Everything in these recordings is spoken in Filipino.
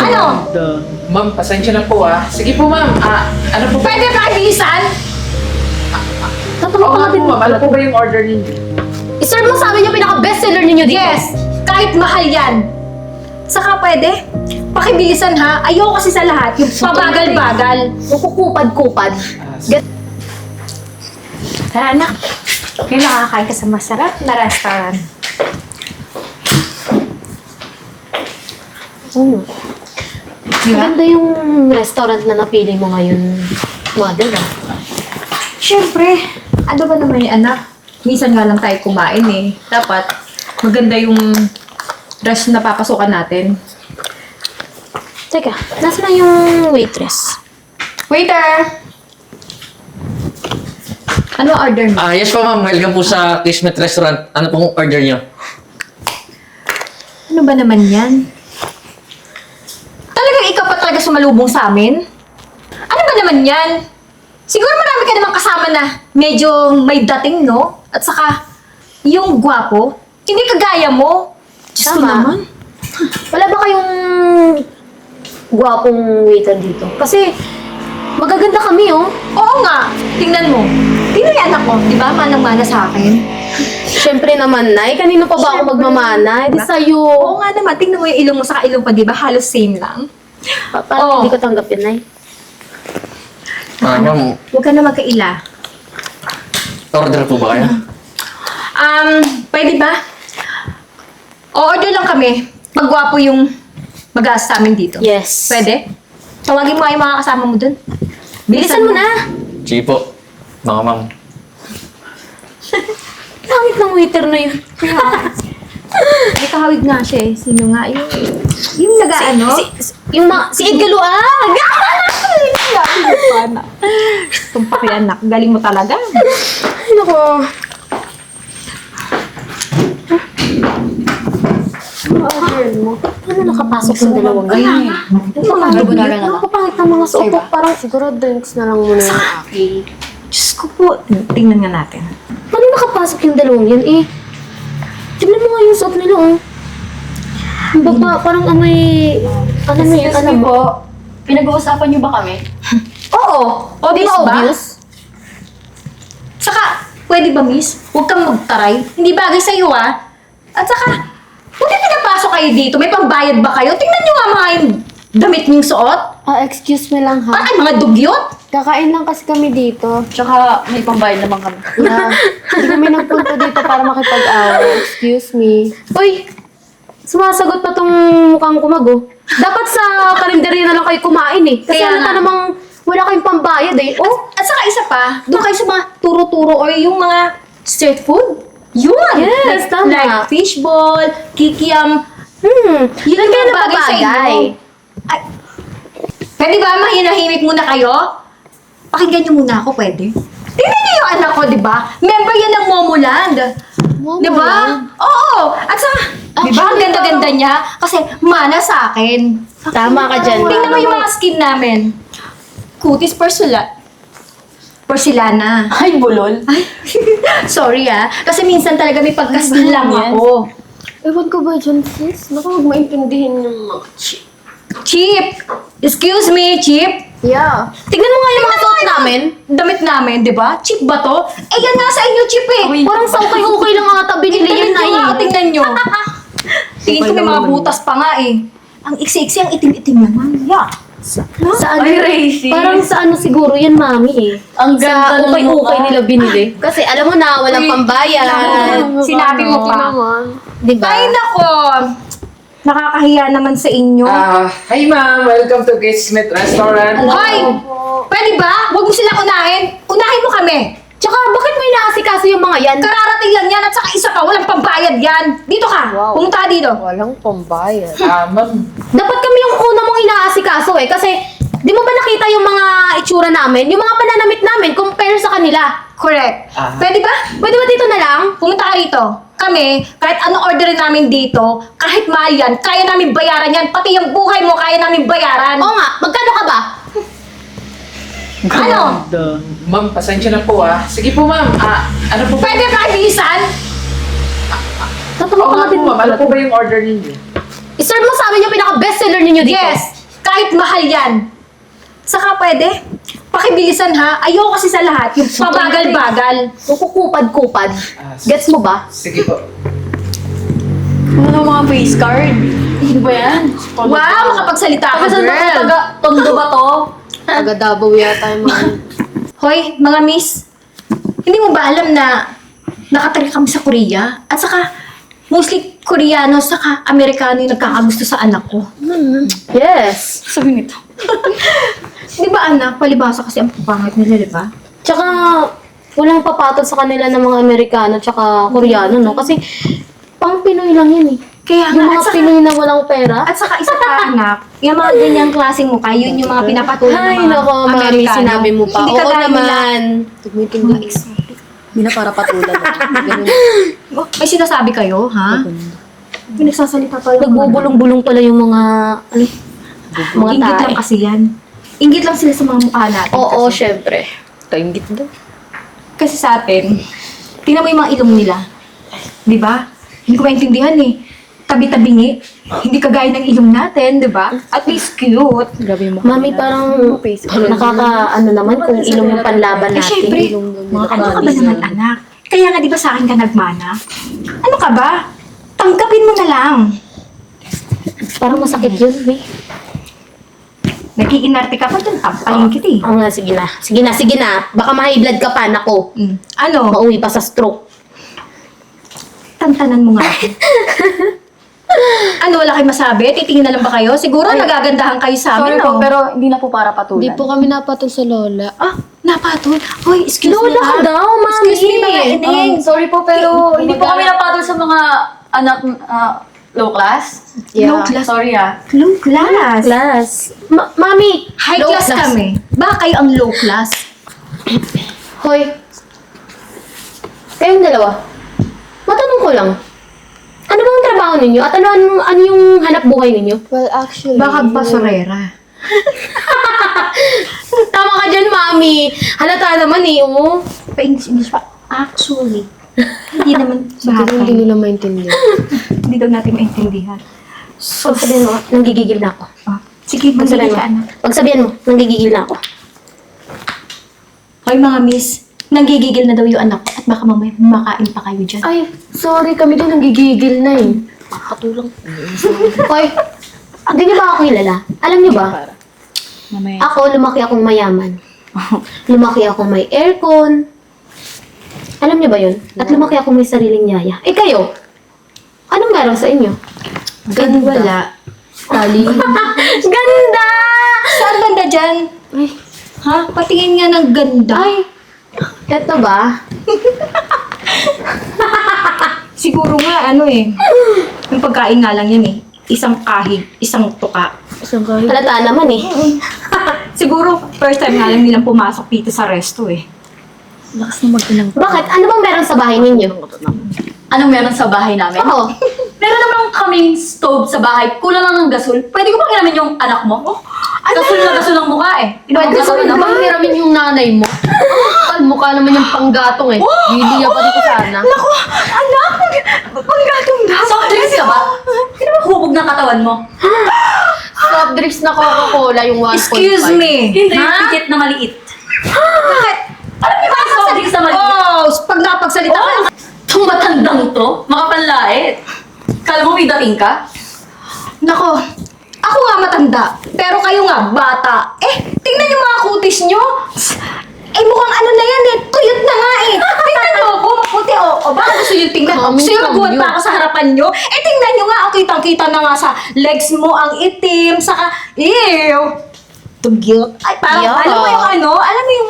Ano? Ma'am, pasensya na po ah. Sige po ma'am. Ano po ba? Pwede ba bilisan? Oo nga po ma'am. Ano po ba yung order ninyo? I-serve mo sa amin yung pinaka-bestseller ninyo dito. Yes! Kahit mahal yan. Saka pwede? Pakibilisan ha. Ayoko kasi sa lahat. Yung pabagal-bagal. Kukupad-kupad. Tara anak. Ngayon nakakain ka sa masarap na restaurant. Ano? Di ba? Maganda yung restaurant na napili mo ngayon, mother, ah. Siyempre, ano ba naman yung anak? Minsan nga lang tayo kumain eh. Dapat maganda yung dress na papasukan natin. Teka, nasa na yung waitress? Waiter! Ano order mo? Yes po ma'am, welcome po sa Kismet Restaurant. Ano pong order niyo? Ano ba naman yan? Talagang ikaw pa talaga sumalubong sa amin? Ano ba naman yan? Siguro marami ka namang kasama na medyo may dating, no? At saka, yung gwapo, hindi kagaya mo. Diyos ko Tama. naman. Wala ba kayong gwapong waiter dito? Kasi, magaganda kami, oh. Oo nga, tingnan mo. Tingnan yung anak mo, di ba? Manang-mana sa akin. Siyempre naman, Nay. Kanino pa ba ako Siyempre. magmamana? Di sa'yo. Oo nga naman, tingnan mo yung ilong mo sa ilong pa, di ba? Halos same lang. Parang Oo. hindi ko tanggap yun, Nay. Ma'am, Huwag ka na magkaila. order po ba kayo? Pwede ba? O-order lang kami. Pag-gwapo yung mag-aas sa amin dito. Yes. Pwede? Tawagin mo nga yung mga kasama mo dun. Bilisan mo na. Sige po, mga ma'am. Langit ng waiter na yun. May kahawig nga siya eh. Sino nga? Yung nag-ano? Si Ed Galuag! Tumpak yan, anak. Galing mo talaga. Ay, nako. Ano order mo? Ano nakapasok yung dalawang yun? Nakapangit ng mga suot. Parang siguro drinks na lang muna yung aking. Diyos ko po. Tingnan nga natin. Paano nakapasok yung dalawang yan eh? Tignan mo nga yung suot nila oh. Ang baba, parang amoy... Ano na yun? Alam mo? Pinag-uusapan niyo ba kami? Oo. Di Obvious ba ba? obvious? Saka, pwede ba miss? Huwag kang magtaray. Hindi bagay sa'yo ah. At saka, buti pinapasok kayo dito. May pambayad ba kayo? Tingnan nyo nga mga yung damit niyong suot. Excuse me lang ha. Ay, mga dugyot. Kakain lang kasi kami dito. Tsaka may pambayad naman kami. Na, hindi kami nagpunta dito para makipag-away. Excuse me. Uy! Sumasagot pa tong mukhang kumago. Dapat sa karinderya na lang kayo kumain eh. Kasi Kaya halata nga. namang wala kayong pambayad eh. Oh! At saka isa pa, doon kayo sa mga turo-turo or yung mga street food. Yun! Yes, like, tama. Like fishball, kikiam. Hmm. Yun Doon kayo yung bagay sa napapagay. inyo. Ay, pwede ba mahinahimik muna kayo? Pakinggan niyo muna ako, pwede? Tingnan niyo yung anak ko, di ba? Member yan ng Momoland. Di ba? Oo! At saka, di ba ang ganda-ganda niya? Kasi mana sa akin. Tama ka dyan. Tingnan mo yung mga skin namin. Cutis porcelana. Ay, bulol. Ay, sorry ah. Kasi minsan talaga may pagkastil lang Yes. ako. Ewan ko ba dyan, sis? Baka huwag maintindihin yung mga cheap. Chip! Excuse me, Chip! Yeah. Tignan mo nga yung mga suot namin. Damit namin, di ba? Chip ba to? Eh, yan nga sa inyo, Chip eh! Parang sa okay-okay lang ata binili yun na Tingnan nyo, tingnan nyo. Tingin ko may mga butas pa nga eh. Ang iksi-iksi, ang itim-itim naman. Yeah. Sa ano? Ay, racist. Parang sa ano siguro yan, mami eh. Ang ganda Sa ng ukay-ukay mukha. nila binili. Kasi alam mo na, walang Uy, pambayad. Sinabi mo pa. Naman. Di ba? Ay, nako! Nakakahiya naman sa inyo. Hi ma'am, welcome to Kismet Restaurant. Hoy! Pwede ba? Huwag mo sila unahin. Unahin mo kami. Tsaka bakit mo inaasikaso yung mga yan? Kararating lang yan at saka isa pa, walang pambayad yan. Dito ka. Wow. Pumunta ka dito. Walang pambayad. Ma'am, Dapat kami yung una mong inaasikaso eh. Kasi, di mo ba nakita yung mga itsura namin? Yung mga pananamit namin compare sa kanila. Correct. Ah. Pwede ba? Pwede ba dito na lang? Pumunta ka rito. Kami, kahit ano orderin namin dito, kahit mahal yan, kaya namin bayaran yan. Pati yung buhay mo, kaya namin bayaran. Oo nga, magkano ka ba? Ano? ma'am, pasensya na po ah. Sige po ma'am, ano po ba? Pwede ba bilisan? Oo nga po ma'am, ano po ba yung order ninyo? iserve mo sa amin yung pinaka-bestseller ninyo dito. Yes! Kahit mahal yan. Saka pwede, pakibilisan ha. Ayoko kasi sa lahat, yung pabagal-bagal. Yung kukupad-kupad. Gets mo ba? Sige po. Ano mga face card? Ano ba yan? Wow, makapagsalita ka, Taga saan ba to? girl. Taga Tondo ba to? Taga Davao yata yung mga... Hoy, mga miss, hindi mo ba alam na nakatira kami sa Korea? At saka, mostly Koreano, saka Amerikano yung nagkakagusto sa anak ko. Yes. Sabi nito. Di ba anak, palibasa kasi ang pangit nila, di ba? Tsaka, walang papatol sa kanila ng mga Amerikano tsaka Koreano, no? Kasi, pang Pinoy lang yun eh. Kaya Yung nga, mga Pinoy na walang pera. At saka isa pa anak, yung mga ganyang klaseng mukha, yun yung mga pinapatuloy ng Ay, mga nako, mami, Amerikano. sinabi mo pa. Hindi Oo kagaya nila. naman. Mga exotic. Hindi na para patulan. Ganun. Oh, may sinasabi kayo, ha? May nagsasalita pa lang. Nagbubulong-bulong pala yung mga, ano, mga Inggit tae. lang kasi yan. Inggit lang sila sa mga mukha natin. Oo, kasi. syempre. Kaingit daw. Kasi sa atin, tingnan mo yung mga ilong nila. Di ba? Hindi ko maintindihan eh. Tabi-tabingi. Hindi kagaya ng ilong natin, di ba? At least cute. Grabe yung Mami, parang nakaka, ano naman, kung ilong yung panlaban Eh, natin. syempre, mga ano ka ba naman, anak? Kaya nga, di ba sa akin ka nagmana? Ano ka ba? Tanggapin mo na lang. Parang masakit yun, eh. Nag-iinarte ka pa dun, tampahin kita eh. Oo nga, sige na. Sige na, sige na. Baka ma-high blood ka pa, nako. Ano? Mauwi pa sa stroke. Tantanan mo nga ako. Ano, wala kayong masabi? Titingin na lang ba kayo? Siguro nagagandahan kayo sa Sorry amin, po, no? pero hindi na po para patulan. Hindi po kami napatol sa lola. Ah, napatol. Hoy, excuse me. Lola ka ah. daw, mami. Excuse me, mga ineng. Sorry po, pero hindi po kami napatol sa mga anak low class. Low class. Sorry ah. Low class. Class. Mami. High low class kami. Baka kayo ang low class. Hoy. Kayong dalawa. Matanong ko lang. Ano bang trabaho ninyo? At ano yung hanap buhay ninyo? Well, actually... Baka basurera. Tama ka dyan, mami. Halata naman eh, oh. Pa-English pa. Actually. Hindi naman Siguro hindi bagay. nila maintindihan. Hindi daw natin maintindihan. Pagsabihin mo, nanggigigil na ako. Ah, sige, Pagsabihin magsabi mo. ka, anak. Pagsabihin mo, nanggigigil na ako. Hoy, mga miss. Nanggigigil na daw yung anak ko at baka mamaya makain pa kayo dyan. Ay, sorry, kami din nanggigigil na eh. Makakatulang. Hoy, hindi niyo ba ako kilala? Alam niyo ba? Mamaya. Ako, lumaki akong mayaman. Lumaki akong may aircon. Alam niyo ba yun? At lumaki akong may sariling yaya. Eh kayo, anong meron sa inyo? Ganda. Wala. Tali. Ganda! Saan banda dyan? Ha? Patingin nga ng ganda. Ay, eto ba? Siguro nga, ano eh. Yung pagkain nga lang yan eh. Isang kahig, isang tuka. Isang kahit... Halata naman eh. Siguro, first time nga lang nilang pumasok dito sa resto eh. Lakas na magtinang... Bakit? Ano bang meron sa bahay ninyo? Anong meron sa bahay namin? Oo. Meron naman kaming stove sa bahay. Kulang lang ng gasol. Pwede ko bang iramin yung anak mo? Gasol na gasol ang mukha eh. Pwede ko Gasol naman hiramin yung nanay mo. Mukha naman yung panggatong eh. Hindi pa dito sana. Naku, anak! Panggatong daw. Soft drinks ka ba? Hindi ba hubog ng katawan mo? Soft drinks na Coca-Cola yung 1.5. Excuse me. Hindi yung Ha? pikit na maliit. Bakit? Alam niyo ba yung soft drinks na maliit? Oh, pag napagsalita ka, Itong matandang to, makapanlait. Kala mo may dating ka? Nako, ako nga matanda, pero kayo nga bata. Eh, tingnan yung mga kutis nyo. Eh, mukhang ano na yan eh, tuyot na nga eh. Tingnan nyo ako, maputi o. O, baka gusto nyo tingnan ko. Gusto nyo magbuhat pa ako sa harapan nyo? Eh, tingnan nyo nga, ang kitang-kita na nga sa legs mo, ang itim, saka, ew. Tugyot. Ay, parang, Yeah. alam mo yung ano, alam mo yung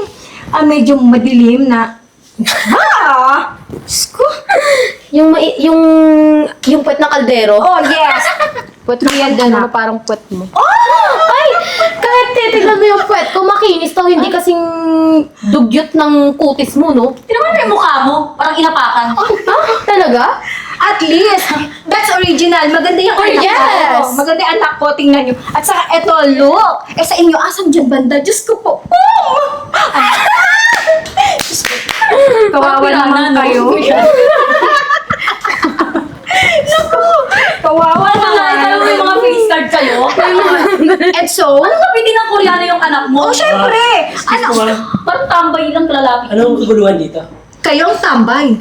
medyo madilim na, ah, Diyos ko. Yung puwet ng kaldero. Oh, yes. Puwet mo yan dyan, ano parang puwet mo. Ay! Kahit titignan mo yung puwet ko, makinis to. Hindi kasing dugyot ng kutis mo, no? Tinaman mo yung mukha mo, parang inapakan. Ah, talaga? At least, that's original. Maganda yung anak yes! ko. Maganda yung anak ko, tingnan nyo. At saka, eto, look. Eh, sa inyo, asan dyan banda? Diyos ko po. Boom! Diyos ko. Kawawa naman kayo. Naku, kawawa Wala, naman. alam mo yung mga kayo? And so? Ano kapitin ng Koreano yung anak mo? Oh, syempre! Excuse po, ma'am. Parang tambay lang lalapit. Anong kaguluhan dito? Kayong tambay.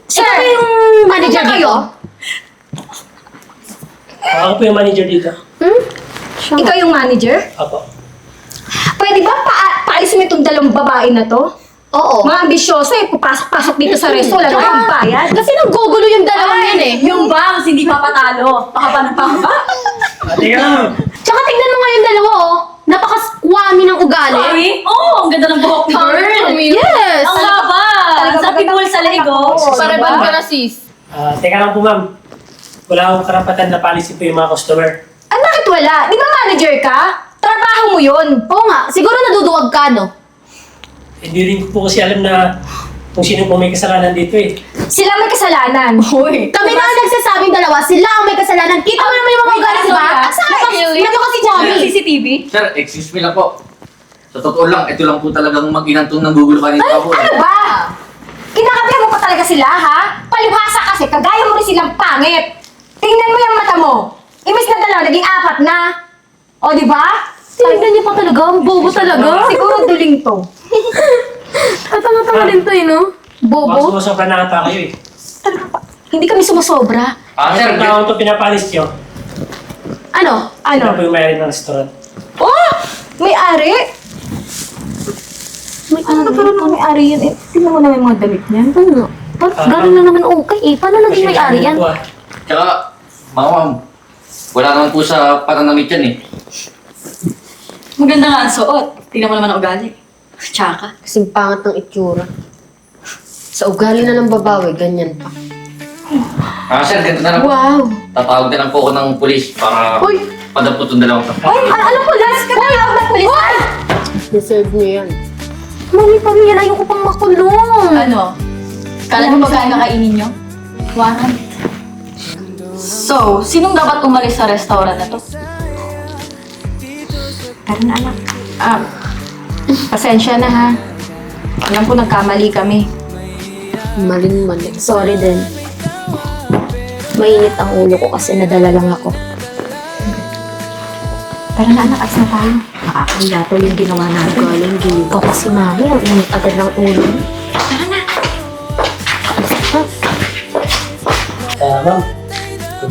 Sir! Ikaw ba yung manager ano ba dito? Ako po yung manager dito. Ikaw yung manager? Apo. Pwede ba paalisin mo itong dalawang babae na to? Oo. Mga ambisyoso eh, papasok-pasok dito sa resto, wala na kayong bayad. Kasi nanggugulo yung dalawang yan eh. Yung bangs, hindi papatalo. Baka pa ng pangba. Ate ka lang. Tsaka tignan mo nga yung dalawa oh. Napakaswami ng ugali. Sorry? Oo, ang ganda ng buhok ni girl. Yes! Ang laba. Sa pipul sa lego. Para bang ka na, sis? Teka lang po, ma'am. Wala akong karapatan na palisin po yung mga customer. Bakit wala? Di ba manager ka? Trabaho mo yun. Oo nga, siguro naduduwag ka no? Hindi rin ko po kasi alam na kung sino po may kasalanan dito eh. Sila may kasalanan. Kami na ang nagsasabing dalawa, sila ang may kasalanan. Kita mo naman yung mga ugali, di ba? At sa napakaswami. CCTV? Sir, excuse me lang po. Sa totoo lang, ito lang po talagang mag-inantong nagugulo kanina ako. Ano ba? Kinakabihan mo pa talaga sila, ha? Palibhasa kasi, kagaya mo rin silang pangit. Tingnan mo yung mata mo. Imbis na dalawa, naging 4 na. O, di ba? Tinignan niyo pa talaga, ang bobo talaga. Siguro duling to. Tatanga-tanga din to eh, no? Baka Bobo. sumusobra na ata kayo eh. Talaga pa. Hindi kami sumusobra. Sir, Ang taon to pinapalis nyo. Ano? Ano po yung may-ari ng restaurant? Oh! May-ari? May Ano na parang may-ari yun eh? Tingnan mo naman yung mga damit niyan. Ano? Gano'n lang naman okay eh. Paano naging may-ari yan? Po, ah. tsaka, mga ma'am, wala naman po sa pananamit yan eh. Maganda nga ang suot. Tingnan mo naman ang ugali. Tsaka. Kasing pangat ng itsura. Sa ugali na ng babae, ganyan pa. Sir, ganito na lang po. Wow! Tatawag na lang po ako ng pulis para padampot yung dalawang to. Ay, alam ko, last ka na lang ng pulis. Ay! Deserve niyo yan. Mami, pamilya, ayoko pang makulong. Ano? Kala niyo pagkain kakainin niyo? Warrant. So, sinong dapat umalis sa restaurant na to? Pero na anak. Pasensya na ha. Alam ko nagkamali kami. Maling-mali. Sorry din. Mainit ang ulo ko kasi nadala lang ako. Pero na anak, alis na tayo. Nakakahiya to yung ginawa natin. Galing gili ko kasi mami, ang init agad ng ulo. Ma'am,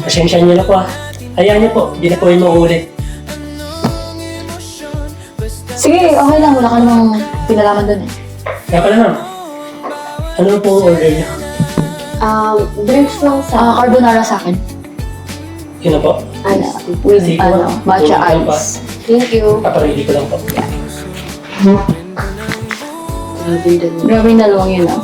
pasensya niyo na po ah. Hayaan niyo po, hindi na po yung mauulit. Sige, okay lang. Wala ka namang pinalaman dun eh. Kaya pala ma'am, ano po order niyo? Drinks lang sa... Carbonara sa akin. Yun na po. Ano? With, Sige, matcha tulong lang po, ice. Thank you. Paparili ko lang po. Grabe din. Grabe yung dalawang yun ah.